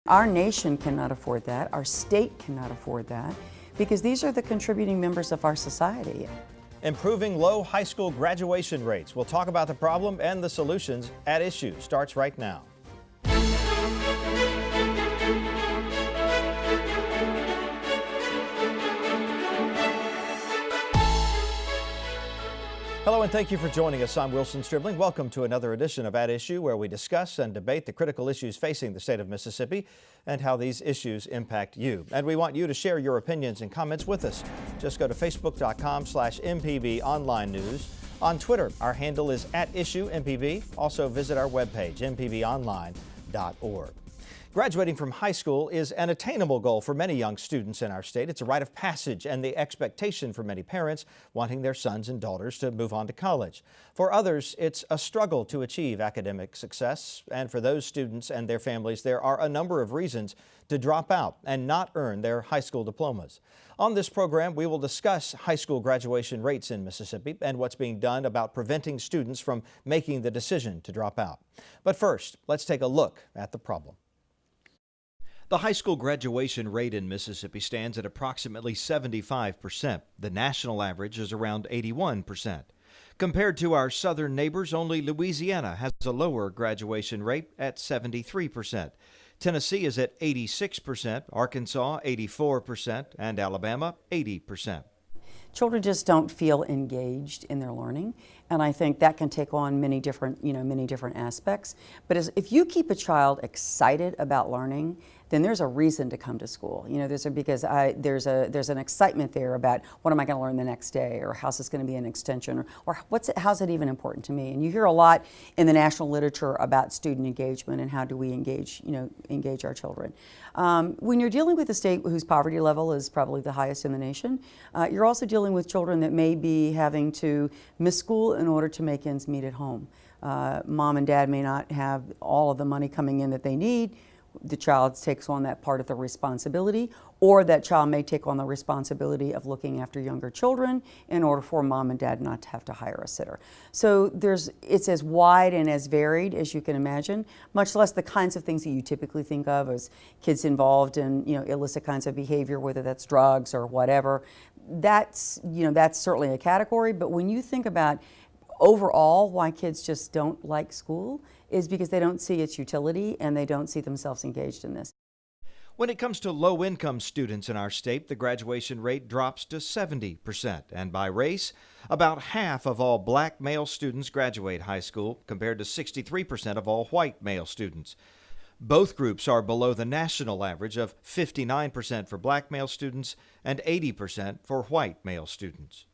Our nation cannot afford that, our state cannot afford that, because these are the contributing members of our society. Improving low high school graduation rates. We'll talk about the problem and the solutions. At Issue starts right now. Hello and thank you for joining us. I'm Wilson Stribling. Welcome to another edition of At Issue, where we discuss and debate the critical issues facing the state of Mississippi and how these issues impact you. And we want you to share your opinions and comments with us. Just go to facebook.com/MPB Online News. On Twitter, our handle is @IssueMPB. Also visit our webpage, mpbonline.org. Graduating from high school is an attainable goal for many young students in our state. It's a rite of passage and the expectation for many parents wanting their sons and daughters to move on to college. For others, it's a struggle to achieve academic success. And for those students and their families, there are a number of reasons to drop out and not earn their high school diplomas. On this program, we will discuss high school graduation rates in Mississippi and what's being done about preventing students from making the decision to drop out. But first, let's take a look at the problem. The high school graduation rate in Mississippi stands at approximately 75%. The national average is around 81%. Compared to our southern neighbors, only Louisiana has a lower graduation rate at 73%. Tennessee is at 86%, Arkansas 84%, and Alabama 80%. Children just don't feel engaged in their learning, and I think that can take on many different aspects. But if you keep a child excited about learning, then there's a reason to come to school. There's an excitement there about what am I going to learn the next day, or how's this going to be an extension, or how's it even important to me? And you hear a lot in the national literature about student engagement and how do we engage our children. When you're dealing with a state whose poverty level is probably the highest in the nation, you're also dealing with children that may be having to miss school in order to make ends meet at home. Mom and dad may not have all of the money coming in that they need. The child takes on that part of the responsibility, or that child may take on the responsibility of looking after younger children in order for mom and dad not to have to hire a sitter. So it's as wide and as varied as you can imagine, much less the kinds of things that you typically think of as kids involved in illicit kinds of behavior, whether that's drugs or whatever. That's certainly a category, but when you think about overall why kids just don't like school, is because they don't see its utility and they don't see themselves engaged in this. When it comes to low-income students in our state, the graduation rate drops to 70%. And by race, about half of all black male students graduate high school, compared to 63% of all white male students. Both groups are below the national average of 59% for black male students and 80% for white male students.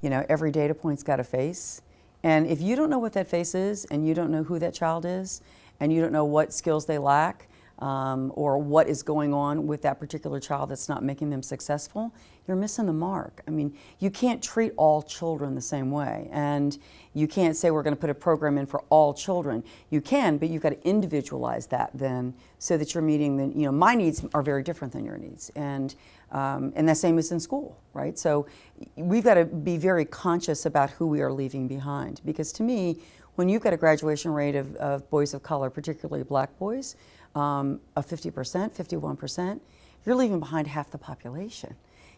Every data point's got a face. And if you don't know what that face is, and you don't know who that child is, and you don't know what skills they lack, or what is going on with that particular child that's not making them successful, you're missing the mark. I mean, you can't treat all children the same way, and you can't say we're going to put a program in for all children. You can, but you've got to individualize that then, so that you're meeting my needs are very different than your needs, and the same is in school, right? So we've got to be very conscious about who we are leaving behind, because to me, when you've got a graduation rate of boys of color, particularly black boys, of 50%, 51%, you're leaving behind half the population.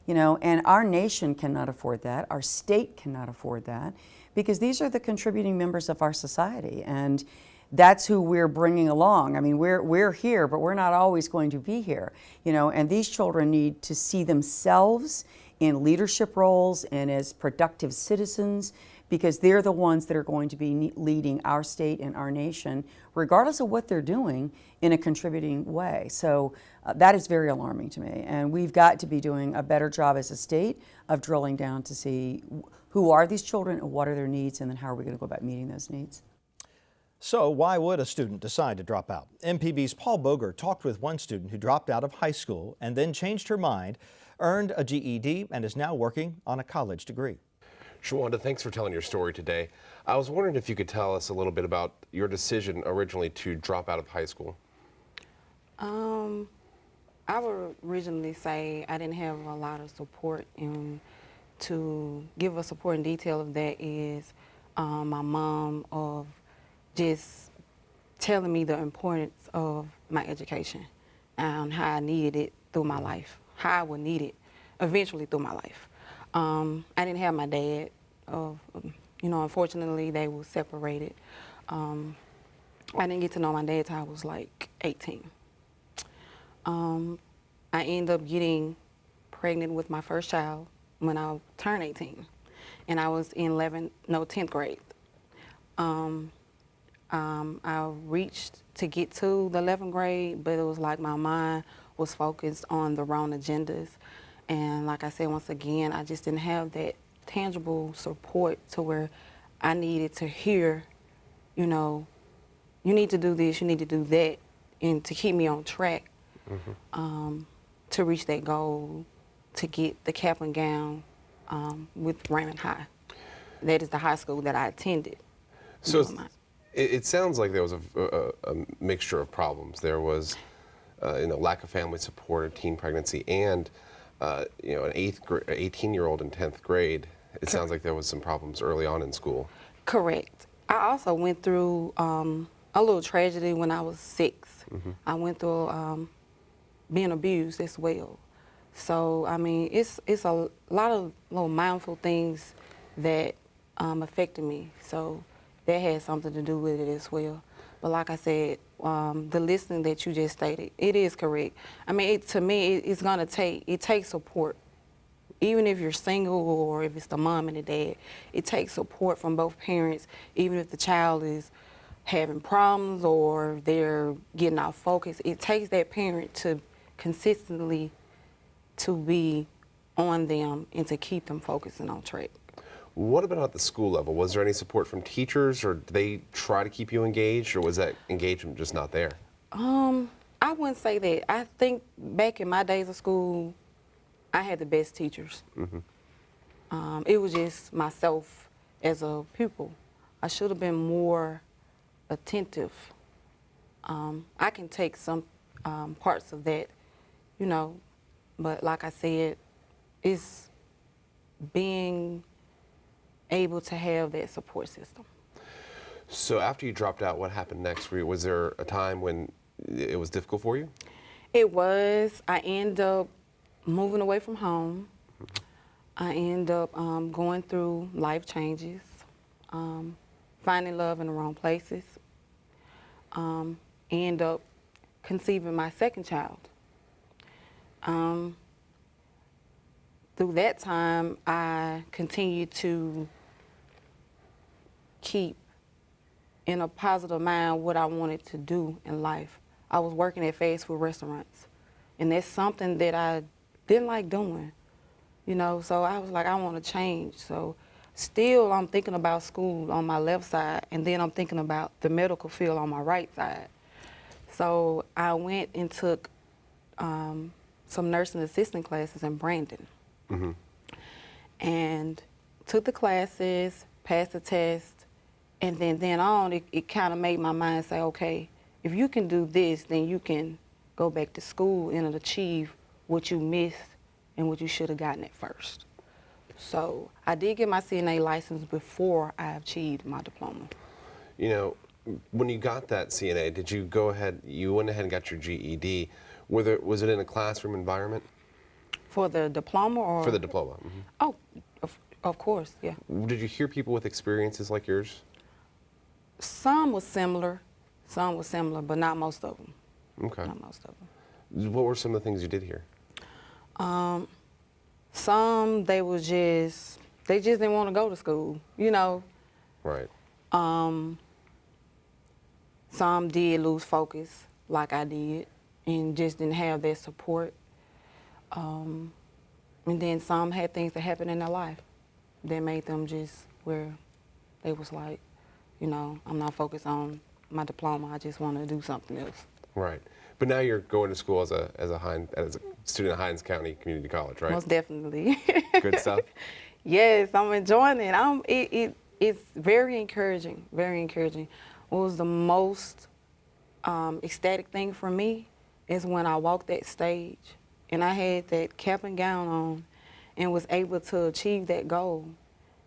And our nation cannot afford that, our state cannot afford that, because these are the contributing members of our society, and that's who we're bringing along. I mean, we're here, but we're not always going to be here, and these children need to see themselves in leadership roles and as productive citizens, because they're the ones that are going to be leading our state and our nation, regardless of what they're doing, in a contributing way. So that is very alarming to me, and we've got to be doing a better job as a state of drilling down to see who are these children and what are their needs, and then how are we going to go about meeting those needs. So why would a student decide to drop out? MPB's Paul Boger talked with one student who dropped out of high school and then changed her mind, earned a GED, and is now working on a college degree. Shawanda, thanks for telling your story today. I was wondering if you could tell us a little bit about your decision originally to drop out of high school. I would originally say I didn't have a lot of support, and to give a support in detail of that is my mom of just telling me the importance of my education. and how I needed it through my life, how I would need it eventually through my life. I didn't have my dad. Unfortunately, they were separated. I didn't get to know my dad till I was like 18. I ended up getting pregnant with my first child when I turned 18, and I was in 10th grade. I reached to get to the 11th grade, but it was like my mind was focused on the wrong agendas. And like I said, once again, I just didn't have that tangible support to where I needed to hear, you need to do this, you need to do that, and to keep me on track to reach that goal, to get the cap and gown with Raymond High. That is the high school that I attended. So it sounds like there was a mixture of problems. There was lack of family support, a teen pregnancy, and an 18-year-old in 10th grade. It sounds like there was some problems early on in school. Correct. I also went through a little tragedy when I was 6. I went through being abused as well. So, I mean, it's a lot of little mindful things that affected me. So that had something to do with it as well. But like I said, the listening that you just stated, it is correct. I mean, to me, it takes support. Even if you're single or if it's the mom and the dad, it takes support from both parents, even if the child is having problems or they're getting off focus. It takes that parent to consistently to be on them and to keep them focusing on track. What about at the school level? Was there any support from teachers, or did they try to keep you engaged, or was that engagement just not there? I wouldn't say that. I think back in my days of school, I had the best teachers. It was just myself as a pupil. I should have been more attentive. I can take some parts of that, but like I said, it's being able to have that support system. So after you dropped out, what happened next? Was there a time when it was difficult for you? It was. I ended up moving away from home. I ended up going through life changes, finding love in the wrong places, end up conceiving my second child. Through that time, I continued to keep in a positive mind what I wanted to do in life. I was working at fast food restaurants, and that's something that I didn't like doing, so I was like, I want to change. So still I'm thinking about school on my left side, and then I'm thinking about the medical field on my right side. So I went and took some nursing assistant classes in Brandon. And took the classes, passed the test, and then on, it kind of made my mind say, okay, if you can do this, then you can go back to school and achieve what you missed and what you should have gotten at first. So I did get my CNA license before I achieved my diploma. When you got that CNA, did you you went ahead and got your GED. Was it in a classroom environment? For the diploma or? For the diploma. Oh, of course, yeah. Did you hear people with experiences like yours? Some was similar, but not most of them. Okay. Not most of them. What were some of the things you did hear? Some, they just didn't want to go to school, Right. Some did lose focus like I did and just didn't have that support. And then some had things that happened in their life that made them just where they was like, I'm not focused on my diploma. I just want to do something else. Right. But now you're going to school as a student at Hinds County Community College, right? Most definitely. Good stuff? Yes, I'm enjoying it. It's very encouraging, very encouraging. What was the most ecstatic thing for me is when I walked that stage and I had that cap and gown on and was able to achieve that goal.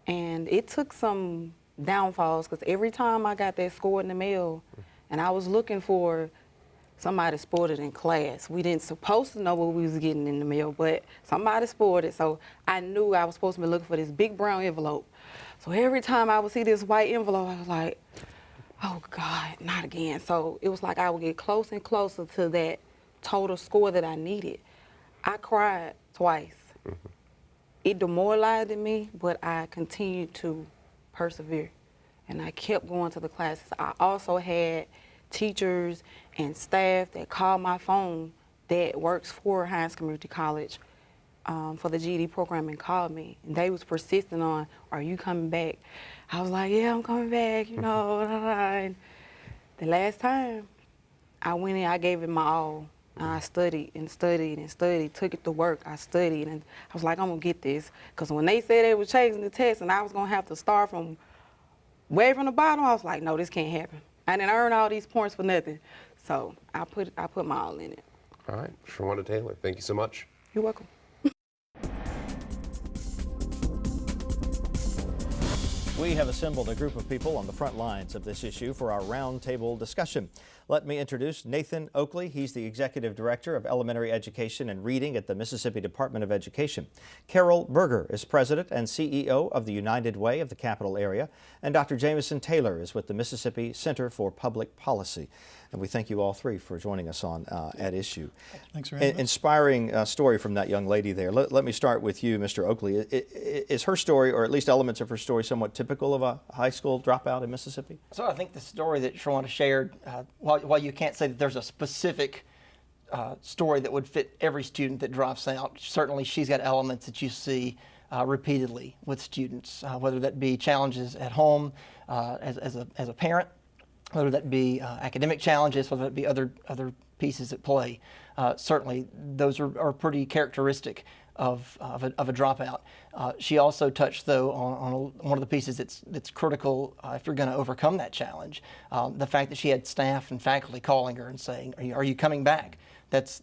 And it took some downfalls because every time I got that score in the mail and I was looking for somebody spoiled it in class. We didn't supposed to know what we was getting in the mail, but somebody spoiled it. So I knew I was supposed to be looking for this big brown envelope. So every time I would see this white envelope, I was like, oh God, not again. So it was like I would get closer and closer to that total score that I needed. I cried twice. It demoralized me, but I continued to persevere. And I kept going to the classes. I also had teachers and staff that called my phone that works for Hines Community College for the GED program and called me. And they was persistent on, are you coming back? I was like, yeah, I'm coming back, you know. And the last time I went in, I gave it my all. I studied and studied and studied, took it to work. I studied, and I was like, I'm gonna get this. Because when they said they were changing the test and I was gonna have to start from way from the bottom, I was like, no, this can't happen. I didn't earn all these points for nothing. So I put my all in it. All right, Shawanda Taylor, thank you so much. You're welcome. We have assembled a group of people on the front lines of this issue for our roundtable discussion. Let me introduce Nathan Oakley. He's the Executive Director of Elementary Education and Reading at the Mississippi Department of Education. Carol Berger is President and CEO of the United Way of the Capital Area. And Dr. Jameson Taylor is with the Mississippi Center for Public Policy. And we thank you all three for joining us on At Issue. Thanks for having us. Inspiring story from that young lady there. Let me start with you, Mr. Oakley. Is her story, or at least elements of her story, somewhat typical of a high school dropout in Mississippi? So I think the story that Shawanda shared, while you can't say that there's a specific story that would fit every student that drops out, certainly she's got elements that you see repeatedly with students, whether that be challenges at home as a parent, whether that be academic challenges, whether that be other pieces at play. Certainly those are pretty characteristic of a dropout. She also touched, though, on one of the pieces that's critical if you're going to overcome that challenge. The fact that she had staff and faculty calling her and saying, "Are you coming back?" That's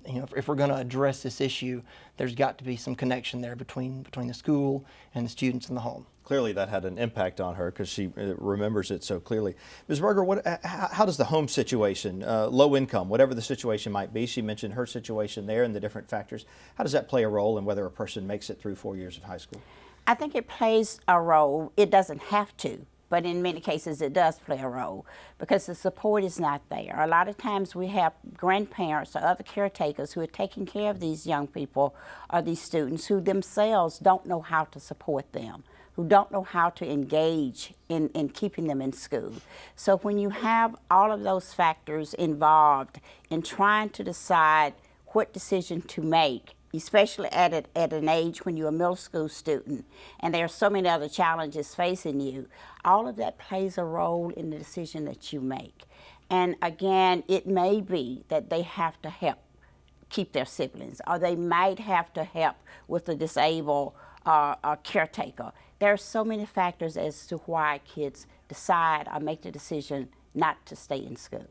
you know, if we're going to address this issue, there's got to be some connection there between the school and the students in the home. Clearly that had an impact on her because she remembers it so clearly. Ms. Berger, how does the home situation, low income, whatever the situation might be, she mentioned her situation there and the different factors, how does that play a role in whether a person makes it through 4 years of high school? I think it plays a role. It doesn't have to, but in many cases it does play a role because the support is not there. A lot of times we have grandparents or other caretakers who are taking care of these young people or these students who themselves don't know how to support them, who don't know how to engage in keeping them in school. So when you have all of those factors involved in trying to decide what decision to make, especially at an age when you're a middle school student and there are so many other challenges facing you, all of that plays a role in the decision that you make. And again, it may be that they have to help keep their siblings, or they might have to help with the disabled caretaker. There are so many factors as to why kids decide or make the decision not to stay in school.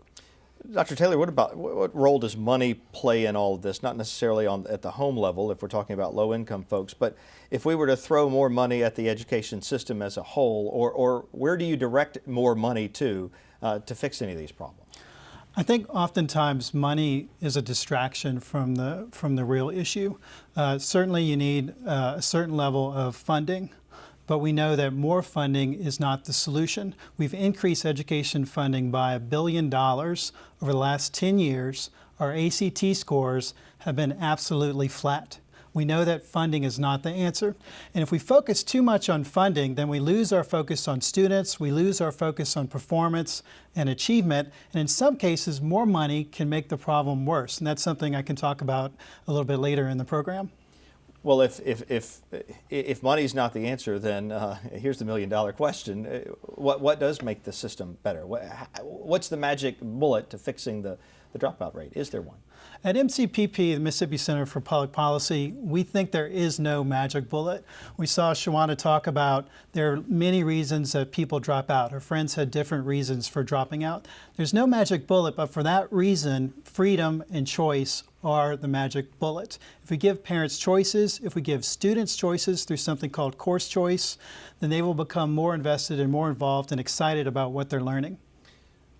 Dr. Taylor, what role does money play in all of this? Not necessarily at the home level if we're talking about low-income folks, but if we were to throw more money at the education system as a whole, or where do you direct more money to fix any of these problems? I think oftentimes money is a distraction from the real issue. Certainly you need a certain level of funding, but we know that more funding is not the solution. We've increased education funding by $1 billion over the last 10 years. Our ACT scores have been absolutely flat. We know that funding is not the answer. And if we focus too much on funding, then we lose our focus on students, we lose our focus on performance and achievement, and in some cases, more money can make the problem worse. And that's something I can talk about a little bit later in the program. Well, if money's not the answer, then here's the $1 million question. What does make the system better? What's the magic bullet to fixing the dropout rate? Is there one? At MCPP, the Mississippi Center for Public Policy, we think there is no magic bullet. We saw Shawanda talk about there are many reasons that people drop out. Her friends had different reasons for dropping out. There's no magic bullet, but for that reason, freedom and choice are the magic bullet. If we give parents choices, if we give students choices through something called course choice, then they will become more invested and more involved and excited about what they're learning.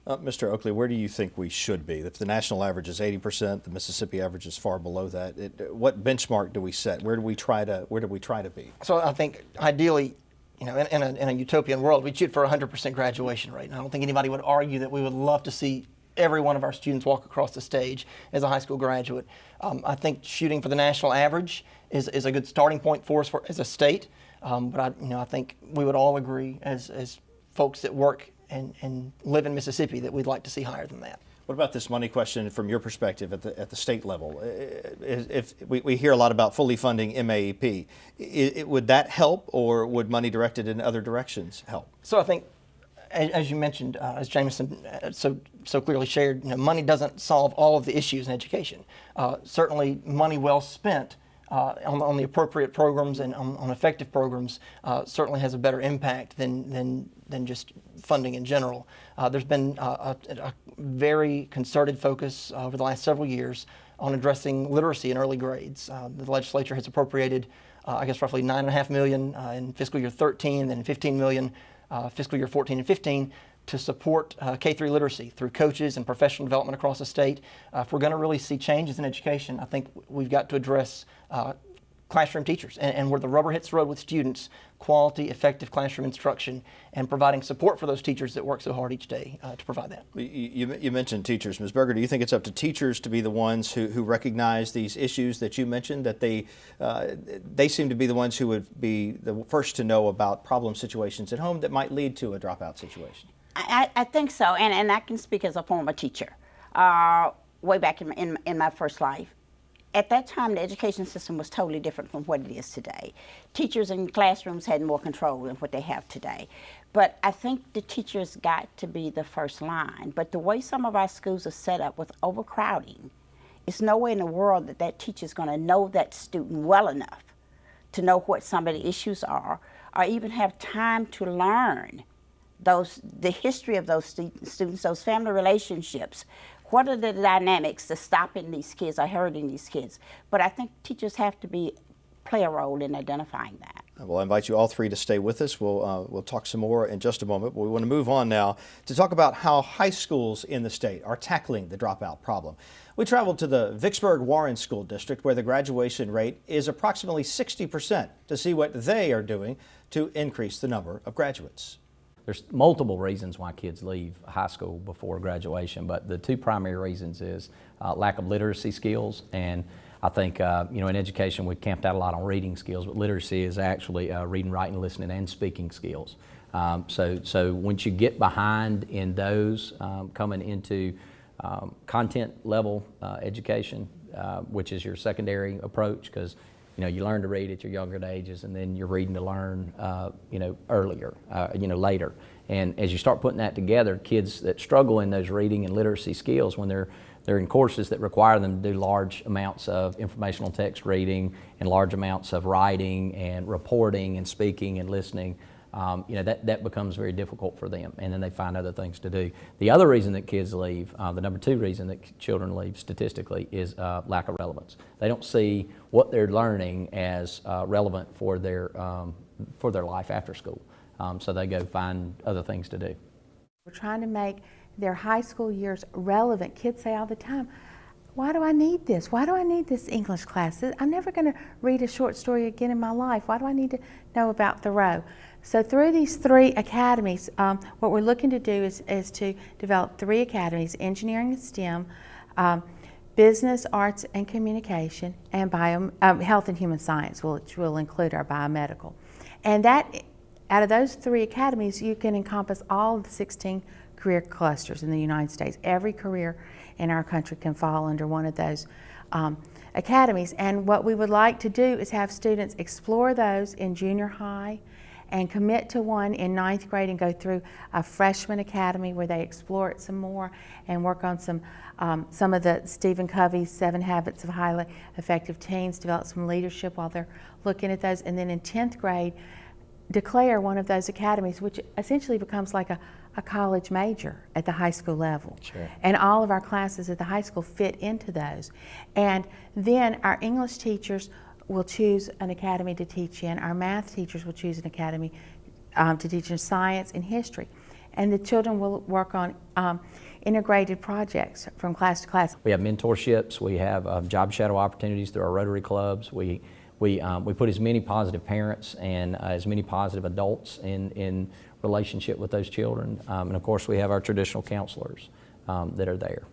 Mr. Oakley, where do you think we should be? If the national average is 80%, the Mississippi average is far below that. What benchmark do we set? Where do we try to be? So I think ideally, in a utopian world, we'd shoot for 100% graduation rate. And I don't think anybody would argue that we would love to see every one of our students walk across the stage as a high school graduate. I think shooting for the national average is a good starting point for us as a state. But I think we would all agree as folks that work and live in Mississippi that we'd like to see higher than that. What about this money question from your perspective at the state level? If we hear a lot about fully funding MAEP, would that help, or would money directed in other directions help? So I think, as you mentioned, as Jameson so clearly shared, money doesn't solve all of the issues in education. Certainly, money well spent on the appropriate programs and on effective programs certainly has a better impact than just funding in general. There's been a very concerted focus over the last several years on addressing literacy in early grades. The legislature has appropriated, roughly $9.5 million in fiscal year 13, then $15 million fiscal year 14 and 15 to support K-3 literacy through coaches and professional development across the state. If we're going to really see changes in education, I think we've got to address classroom teachers and where the rubber hits the road with students, quality, effective classroom instruction, and providing support for those teachers that work so hard each day to provide that. You mentioned teachers. Ms. Berger, do you think it's up to teachers to be the ones who recognize these issues that you mentioned, that they seem to be the ones who would be the first to know about problem situations at home that might lead to a dropout situation? I think so, and I can speak as a former teacher. Way back in my first life, at that time, the education system was totally different from what it is today. Teachers in classrooms had more control than what they have today. But I think the teachers got to be the first line. But the way some of our schools are set up with overcrowding, it's no way in the world that teacher is going to know that student well enough to know what some of the issues are, or even have time to learn the history of those students, those family relationships. What are the dynamics that's stopping these kids or hurting these kids? But I think teachers have to play a role in identifying that. Well, I invite you all three to stay with us. We'll talk some more in just a moment, but we want to move on now to talk about how high schools in the state are tackling the dropout problem. We traveled to the Vicksburg-Warren School District, where the graduation rate is approximately 60%, to see what they are doing to increase the number of graduates. There's multiple reasons why kids leave high school before graduation, but the two primary reasons is lack of literacy skills, and I think in education we've camped out a lot on reading skills, but literacy is actually reading, writing, listening, and speaking skills. So once you get behind in those, coming into content level education, which is your secondary approach, because you learn to read at your younger ages, and then you're reading to learn, earlier, later. And as you start putting that together, kids that struggle in those reading and literacy skills, when they're in courses that require them to do large amounts of informational text reading and large amounts of writing and reporting and speaking and listening, that becomes very difficult for them, and then they find other things to do. The other reason that kids leave, the number two reason that children leave statistically, is lack of relevance. They don't see what they're learning as relevant for their life after school, so they go find other things to do. We're trying to make their high school years relevant. Kids say all the time, why do I need this? Why do I need this English class? I'm never going to read a short story again in my life. Why do I need to know about Thoreau? So through these three academies, what we're looking to do is to develop three academies: engineering and STEM, business, arts and communication, and health and human science, which will include our biomedical. And that, out of those three academies, you can encompass all of the 16 career clusters in the United States. Every career in our country can fall under one of those academies. And what we would like to do is have students explore those in junior high and commit to one in 9th grade and go through a freshman academy where they explore it some more and work on some of the Stephen Covey's 7 Habits of Highly Effective Teens, develop some leadership while they're looking at those. And then in 10th grade, declare one of those academies, which essentially becomes like a college major at the high school level. Sure. And all of our classes at the high school fit into those. And then our English teachers will choose an academy to teach in. Our math teachers will choose an academy to teach in science and history. And the children will work on integrated projects from class to class. We have mentorships. We have job shadow opportunities through our Rotary clubs. We put as many positive parents and as many positive adults in relationship with those children. And of course, we have our traditional counselors that are there.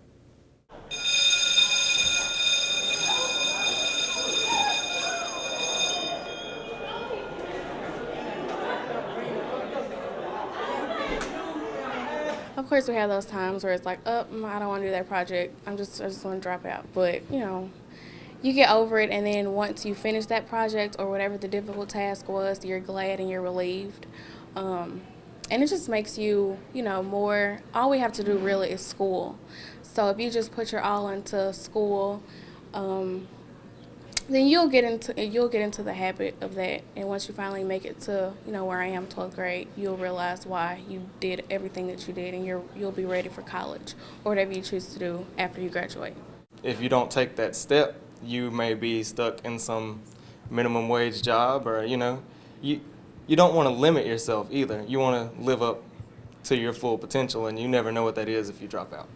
Of course, we have those times where it's like, oh, I don't want to do that project. I just want to drop out. But, you know, you get over it, and then once you finish that project or whatever the difficult task was, you're glad and you're relieved. And it just makes you, you know, more, all we have to do really is school. So if you just put your all into school, then you'll get into the habit of that. And once you finally make it to, you know, where I am, 12th grade, you'll realize why you did everything that you did, and you'll be ready for college or whatever you choose to do after you graduate. If you don't take that step, you may be stuck in some minimum wage job, or you don't want to limit yourself either. You want to live up to your full potential, and you never know what that is if you drop out.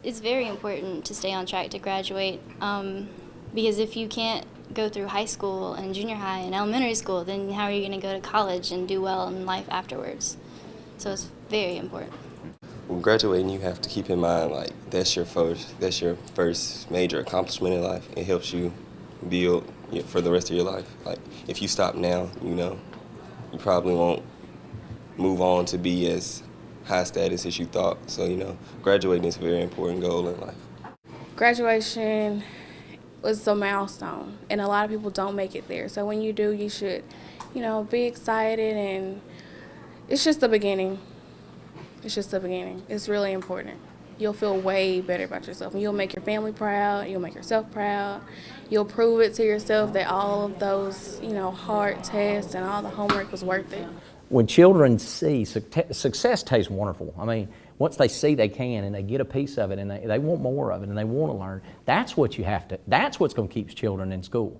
It's very important to stay on track to graduate. Because if you can't go through high school and junior high and elementary school, then how are you going to go to college and do well in life afterwards? So it's very important. When graduating, you have to keep in mind, like, that's your first major accomplishment in life. It helps you build for the rest of your life. Like, if you stop now, you probably won't move on to be as high status as you thought. So, graduating is a very important goal in life. Graduation was a milestone, and a lot of people don't make it there. So when you do, you should, be excited, and it's just the beginning. It's just the beginning. It's really important. You'll feel way better about yourself. You'll make your family proud. You'll make yourself proud. You'll prove it to yourself that all of those, hard tests and all the homework was worth it. When children see success tastes wonderful. I mean, once they see they can and they get a piece of it and they want more of it and they want to learn, that's what's going to keep children in school.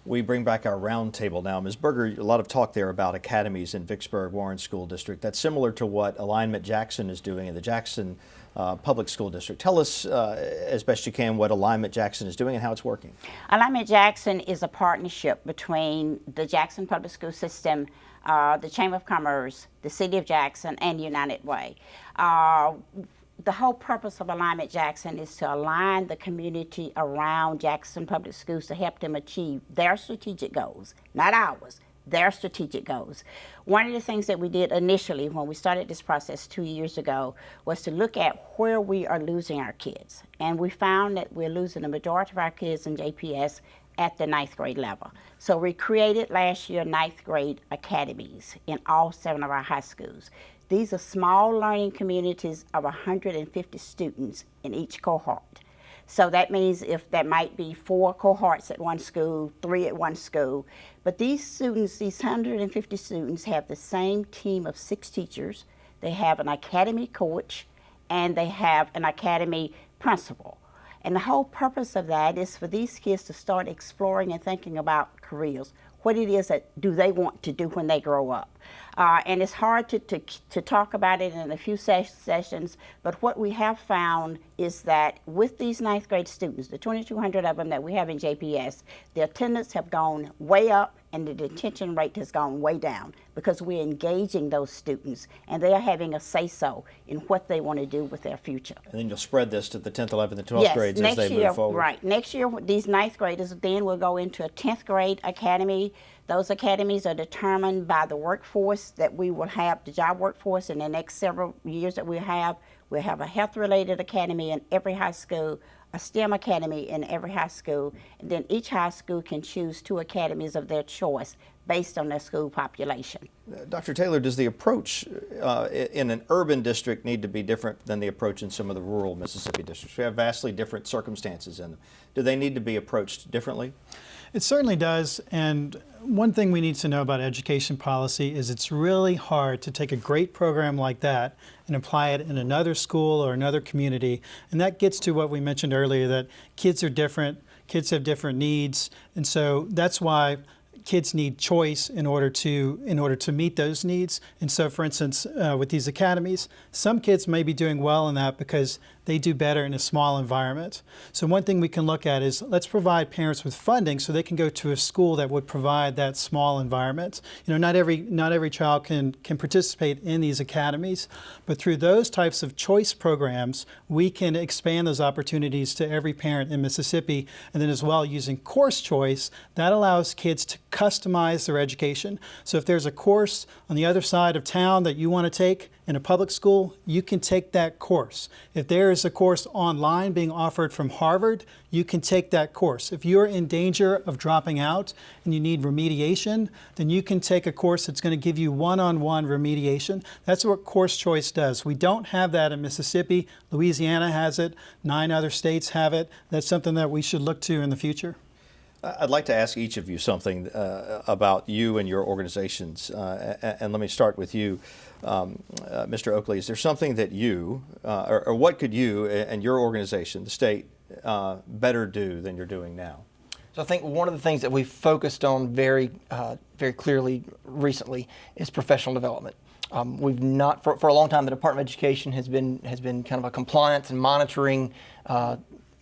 We bring back our roundtable now. Ms. Berger, a lot of talk there about academies in Vicksburg Warren School District. That's similar to what Alignment Jackson is doing in the Jackson Public School District. Tell us as best you can what Alignment Jackson is doing and how it's working. Alignment Jackson is a partnership between the Jackson Public School System, the Chamber of Commerce, the City of Jackson, and United Way. The whole purpose of Alignment Jackson is to align the community around Jackson Public Schools to help them achieve their strategic goals, not ours, their strategic goals. One of the things that we did initially when we started this process 2 years ago was to look at where we are losing our kids. And we found that we're losing the majority of our kids in JPS at the 9th grade level. So we created last year 9th grade academies in all 7 of our high schools. These are small learning communities of 150 students in each cohort. So that means if there might be 4 cohorts at one school, 3 at one school, but these students, these 150 students have the same team of 6 teachers. They have an academy coach and they have an academy principal. And the whole purpose of that is for these kids to start exploring and thinking about careers, what it is that do they want to do when they grow up. And it's hard to talk about it in a few sessions, but what we have found is that with these 9th grade students, the 2,200 of them that we have in JPS, the attendance have gone way up and the detention rate has gone way down because we're engaging those students and they are having a say-so in what they want to do with their future. And then you'll spread this to the 10th, 11th, and 12th grades as they move forward. Right. Next year, these 9th graders then will go into a 10th grade academy. Those academies are determined by the workforce that we will have, the job workforce in the next several years that we'll have. We'll have a health-related academy in every high school, a STEM academy in every high school, and then each high school can choose 2 academies of their choice based on their school population. Dr. Taylor, does the approach in an urban district need to be different than the approach in some of the rural Mississippi districts? We have vastly different circumstances in them. Do they need to be approached differently? It certainly does, and one thing we need to know about education policy is it's really hard to take a great program like that and apply it in another school or another community, and that gets to what we mentioned earlier, that kids are different, kids have different needs, and so that's why kids need choice in order to meet those needs. And so, for instance, with these academies, some kids may be doing well in that because they do better in a small environment. So one thing we can look at is, let's provide parents with funding so they can go to a school that would provide that small environment. You know, not every child can participate in these academies, but through those types of choice programs, we can expand those opportunities to every parent in Mississippi. And then as well, using course choice, that allows kids to customize their education. So if there's a course on the other side of town that you want to take in a public school, you can take that course. If there is a course online being offered from Harvard, you can take that course. If you're in danger of dropping out and you need remediation, then you can take a course that's going to give you one-on-one remediation. That's what course choice does. We don't have that in Mississippi. Louisiana has it. 9 other states have it. That's something that we should look to in the future. I'd like to ask each of you something about you and your organizations. And let me start with you, Mr. Oakley. Is there something that you, or what could you and your organization, the state, better do than you're doing now? So I think one of the things that we've focused on very clearly recently is professional development. We've not, for a long time, the Department of Education has been kind of a compliance and monitoring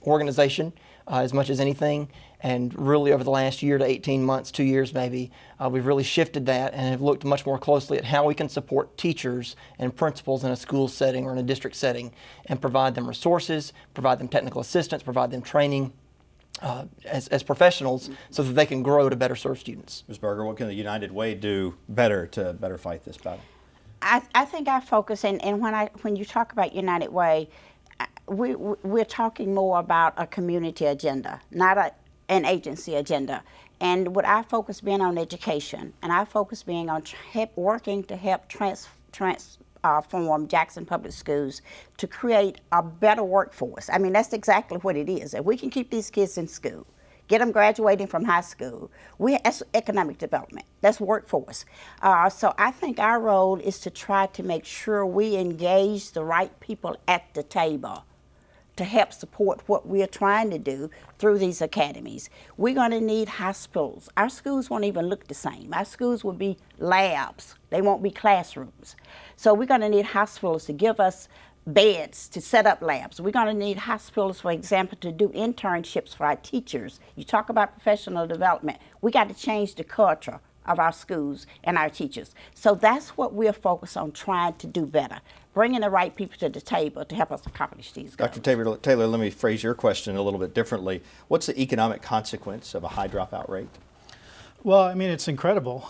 organization as much as anything. And really over the last year to 18 months, 2 years maybe, we've really shifted that and have looked much more closely at how we can support teachers and principals in a school setting or in a district setting and provide them resources, provide them technical assistance, provide them training as professionals so that they can grow to better serve students. Ms. Berger, what can the United Way do better to better fight this battle? I think I focus, and when you talk about United Way, we're talking more about a community agenda, not an agency agenda. And what I focus being on education, and I focus being on working to help transform Jackson Public Schools to create a better workforce. I mean, that's exactly what it is. If we can keep these kids in school, get them graduating from high school, that's economic development, that's workforce. So I think our role is to try to make sure we engage the right people at the table to help support what we are trying to do through these academies. We're going to need hospitals. Our schools won't even look the same. Our schools will be labs. They won't be classrooms. So we're going to need hospitals to give us beds to set up labs. We're going to need hospitals, for example, to do internships for our teachers. You talk about professional development. We got to change the culture of our schools and our teachers. So that's what we're focused on trying to do better, bringing the right people to the table to help us accomplish these goals. Dr. Taylor, let me phrase your question a little bit differently. What's the economic consequence of a high dropout rate? Well, I mean, it's incredible,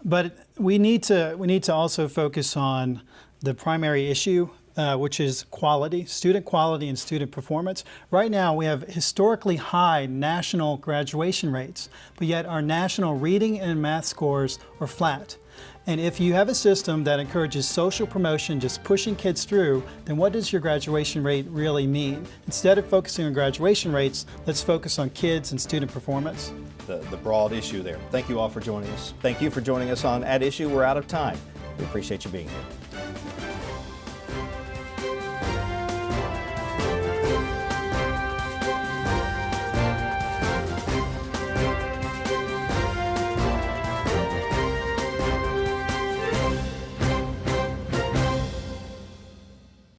but we need to also focus on the primary issue, which is quality, student quality and student performance. Right now, we have historically high national graduation rates, but yet our national reading and math scores are flat. And if you have a system that encourages social promotion, just pushing kids through, then what does your graduation rate really mean? Instead of focusing on graduation rates, let's focus on kids and student performance. The broad issue there. Thank you all for joining us. Thank you for joining us on At Issue. We're out of time. We appreciate you being here.